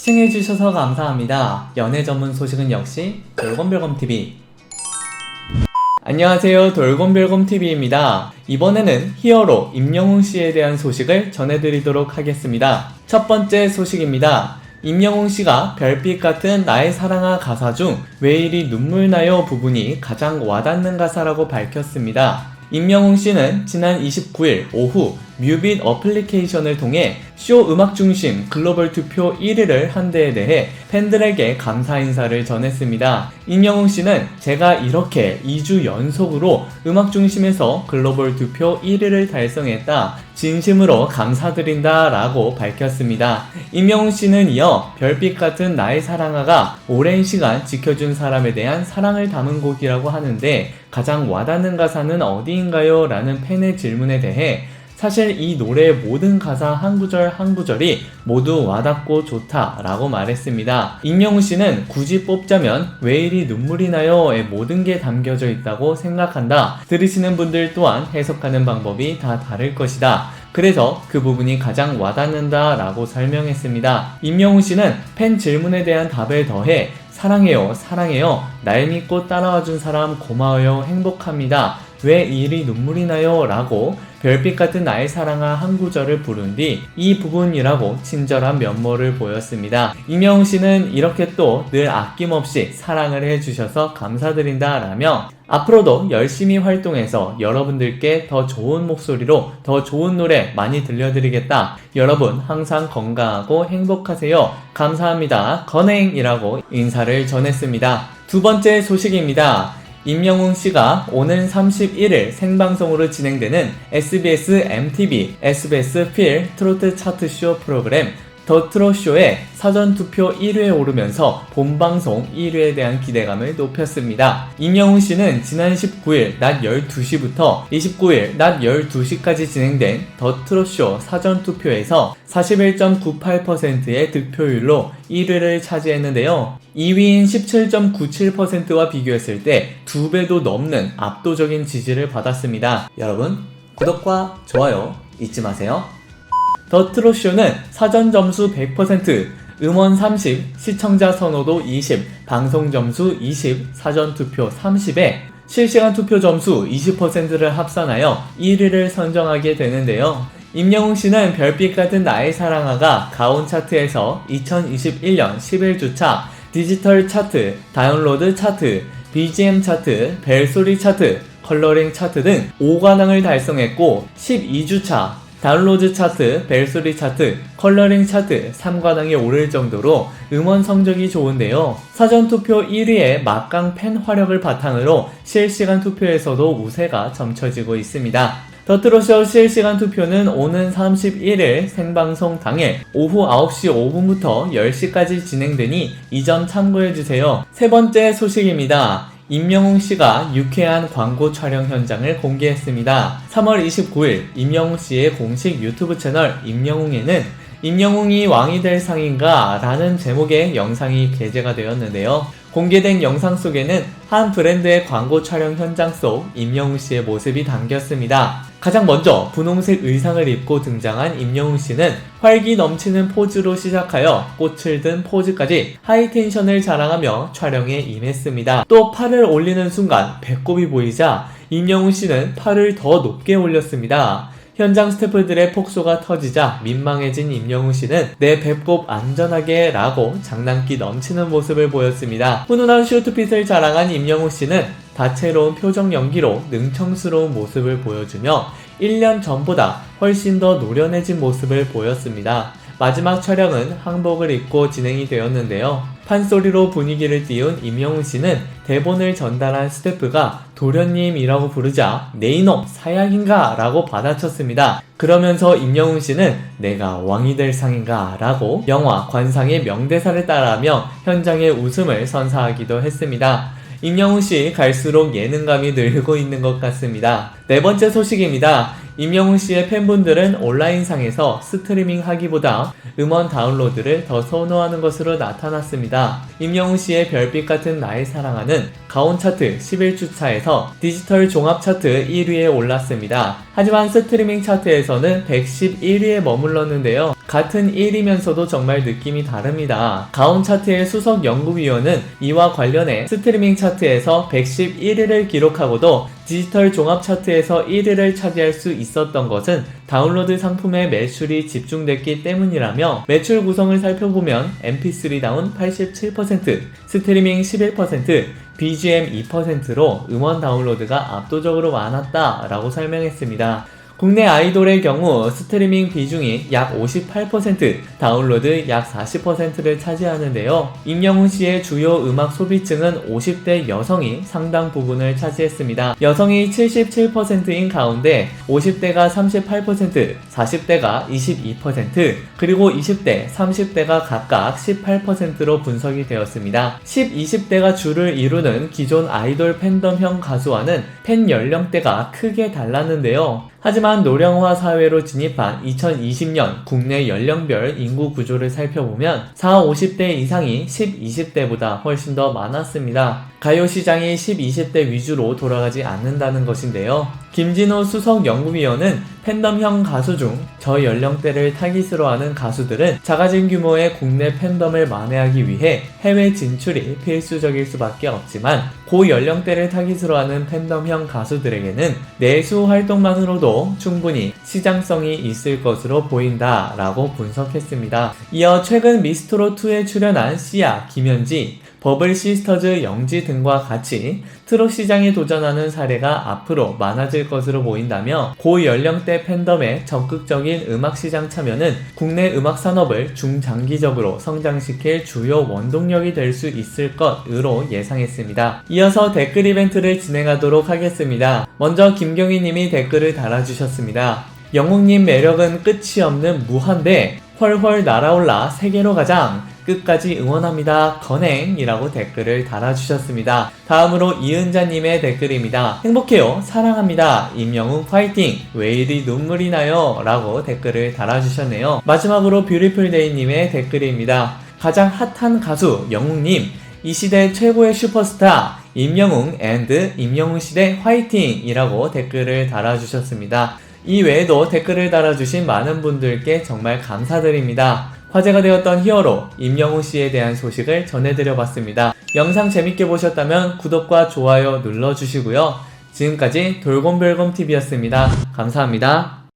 시청해주셔서 감사합니다. 연애 전문 소식은 역시 돌곰별곰TV. 안녕하세요, 돌곰별곰TV입니다. 이번에는 히어로 임영웅씨에 대한 소식을 전해드리도록 하겠습니다. 첫 번째 소식입니다. 임영웅씨가 별빛 같은 나의 사랑아 가사 중 왜 이리 눈물 나요 부분이 가장 와닿는 가사라고 밝혔습니다. 임영웅씨는 지난 29일 오후 뮤빗 어플리케이션을 통해 쇼 음악 중심 글로벌 투표 1위를 한 데에 대해 팬들에게 감사 인사를 전했습니다. 임영웅씨는 제가 이렇게 2주 연속으로 음악 중심에서 글로벌 투표 1위를 달성했다. 진심으로 감사드린다 라고 밝혔습니다. 임영웅씨는 이어 별빛 같은 나의 사랑아가 오랜 시간 지켜준 사람에 대한 사랑을 담은 곡이라고 하는데 가장 와닿는 가사는 어디인가요? 라는 팬의 질문에 대해 사실 이 노래의 모든 가사 한 구절 한 구절이 모두 와닿고 좋다 라고 말했습니다. 임영웅씨는 굳이 뽑자면 왜 이리 눈물이 나요의 모든 게 담겨져 있다고 생각한다. 들으시는 분들 또한 해석하는 방법이 다 다를 것이다. 그래서 그 부분이 가장 와닿는다 라고 설명했습니다. 임영웅씨는 팬 질문에 대한 답을 더해 사랑해요, 사랑해요. 날 믿고 따라와준 사람 고마워요, 행복합니다. 왜 이리 눈물이 나요? 라고 별빛 같은 나의 사랑아 한 구절을 부른 뒤 이 부분이라고 친절한 면모를 보였습니다. 임영웅씨는 이렇게 또 늘 아낌없이 사랑을 해주셔서 감사드린다 라며 앞으로도 열심히 활동해서 여러분들께 더 좋은 목소리로 더 좋은 노래 많이 들려드리겠다. 여러분 항상 건강하고 행복하세요. 감사합니다. 건행이라고 인사를 전했습니다. 두 번째 소식입니다. 임영웅씨가 오는 31일 생방송으로 진행되는 SBS MTV SBS 필 트로트 차트쇼 프로그램 더 트롯쇼에 사전투표 1위에 오르면서 본방송 1위에 대한 기대감을 높였습니다. 임영웅씨는 지난 19일 낮 12시부터 29일 낮 12시까지 진행된 더 트롯쇼 사전투표에서 41.98%의 득표율로 1위를 차지했는데요. 2위인 17.97%와 비교했을 때 2배도 넘는 압도적인 지지를 받았습니다. 여러분 구독과 좋아요 잊지 마세요. 더 트롯쇼는 사전 점수 100%, 음원 30, 시청자 선호도 20, 방송 점수 20, 사전 투표 30에 실시간 투표 점수 20%를 합산하여 1위를 선정하게 되는데요. 임영웅씨는 별빛 같은 나의 사랑아가 가온 차트에서 2021년 11주차 디지털 차트, 다운로드 차트, BGM 차트, 벨소리 차트, 컬러링 차트 등 5관왕을 달성했고 12주차 다운로드 차트, 벨소리 차트, 컬러링 차트 3관왕에 오를 정도로 음원 성적이 좋은데요. 사전투표 1위의 막강 팬 화력을 바탕으로 실시간 투표에서도 우세가 점쳐지고 있습니다. 더 트롯쇼 실시간 투표는 오는 31일 생방송 당일 오후 9시 5분부터 10시까지 진행되니 이 점 참고해주세요. 세 번째 소식입니다. 임영웅씨가 유쾌한 광고 촬영 현장을 공개했습니다. 3월 29일 임영웅씨의 공식 유튜브 채널 임영웅에는 임영웅이 왕이 될 상인가? 라는 제목의 영상이 게재가 되었는데요. 공개된 영상 속에는 한 브랜드의 광고 촬영 현장 속 임영웅씨의 모습이 담겼습니다. 가장 먼저 분홍색 의상을 입고 등장한 임영웅씨는 활기 넘치는 포즈로 시작하여 꽃을 든 포즈까지 하이텐션을 자랑하며 촬영에 임했습니다. 또 팔을 올리는 순간 배꼽이 보이자 임영웅씨는 팔을 더 높게 올렸습니다. 현장 스태프들의 폭소가 터지자 민망해진 임영웅씨는 내 배꼽 안전하게 라고 장난기 넘치는 모습을 보였습니다. 훈훈한 슈트핏을 자랑한 임영웅씨는 다채로운 표정 연기로 능청스러운 모습을 보여주며 1년 전보다 훨씬 더 노련해진 모습을 보였습니다. 마지막 촬영은 한복을 입고 진행이 되었는데요. 판소리로 분위기를 띄운 임영웅씨는 대본을 전달한 스태프가 도련님이라고 부르자 내 이놈 사약인가? 라고 받아쳤습니다. 그러면서 임영웅씨는 내가 왕이 될 상인가? 라고 영화 관상의 명대사를 따라하며 현장의 웃음을 선사하기도 했습니다. 임영웅씨 갈수록 예능감이 늘고 있는 것 같습니다. 네 번째 소식입니다. 임영웅 씨의 팬분들은 온라인상에서 스트리밍 하기보다 음원 다운로드를 더 선호하는 것으로 나타났습니다. 임영웅 씨의 별빛 같은 나의 사랑아는 가온 차트 11주차에서 디지털 종합 차트 1위에 올랐습니다. 하지만 스트리밍 차트에서는 111위에 머물렀는데요. 같은 1위면서도 정말 느낌이 다릅니다. 가온 차트의 수석 연구위원은 이와 관련해 스트리밍 차트에서 111위를 기록하고도 디지털 종합 차트에서 1위를 차지할 수 있었던 것은 다운로드 상품의 매출이 집중됐기 때문이라며, 매출 구성을 살펴보면 mp3다운 87%, 스트리밍 11%, BGM 2%로 음원 다운로드가 압도적으로 많았다라고 설명했습니다. 국내 아이돌의 경우 스트리밍 비중이 약 58%, 다운로드 약 40%를 차지하는데요. 임영웅 씨의 주요 음악 소비층은 50대 여성이 상당 부분을 차지했습니다. 여성이 77%인 가운데 50대가 38%, 40대가 22%, 그리고 20대, 30대가 각각 18%로 분석이 되었습니다. 10, 20대가 주를 이루는 기존 아이돌 팬덤형 가수와는 팬 연령대가 크게 달랐는데요. 하지만 노령화 사회로 진입한 2020년 국내 연령별 인구 구조를 살펴보면 4, 50대 이상이 10, 20대보다 훨씬 더 많았습니다. 가요 시장이 10, 20대 위주로 돌아가지 않는다는 것인데요. 김진호 수석 연구위원은 팬덤형 가수 중 저연령대를 타깃으로 하는 가수들은 작아진 규모의 국내 팬덤을 만회하기 위해 해외 진출이 필수적일 수밖에 없지만, 고연령대를 타깃으로 하는 팬덤형 가수들에게는 내수 활동만으로도 충분히 시장성이 있을 것으로 보인다 라고 분석했습니다. 이어 최근 미스트롯2에 출연한 씨야, 김현지, 버블 시스터즈 영지 등과 같이 트롯 시장에 도전하는 사례가 앞으로 많아질 것으로 보인다며, 고연령대 팬덤의 적극적인 음악 시장 참여는 국내 음악 산업을 중장기적으로 성장시킬 주요 원동력이 될 수 있을 것으로 예상했습니다. 이어서 댓글 이벤트를 진행하도록 하겠습니다. 먼저 김경희님이 댓글을 달아주셨습니다. 영웅님 매력은 끝이 없는 무한대, 훨훨 날아올라 세계로 가장, 끝까지 응원합니다. 건행이라고 댓글을 달아주셨습니다. 다음으로 이은자님의 댓글입니다. 행복해요. 사랑합니다. 임영웅 파이팅. 왜 이리 눈물이 나요? 라고 댓글을 달아주셨네요. 마지막으로 뷰티풀데이님의 댓글입니다. 가장 핫한 가수 영웅님, 이 시대 최고의 슈퍼스타 임영웅 앤드 임영웅 시대 화이팅! 이라고 댓글을 달아주셨습니다. 이 외에도 댓글을 달아주신 많은 분들께 정말 감사드립니다. 화제가 되었던 히어로 임영웅 씨에 대한 소식을 전해드려봤습니다. 영상 재밌게 보셨다면 구독과 좋아요 눌러주시고요. 지금까지 돌곰별곰TV였습니다. 감사합니다.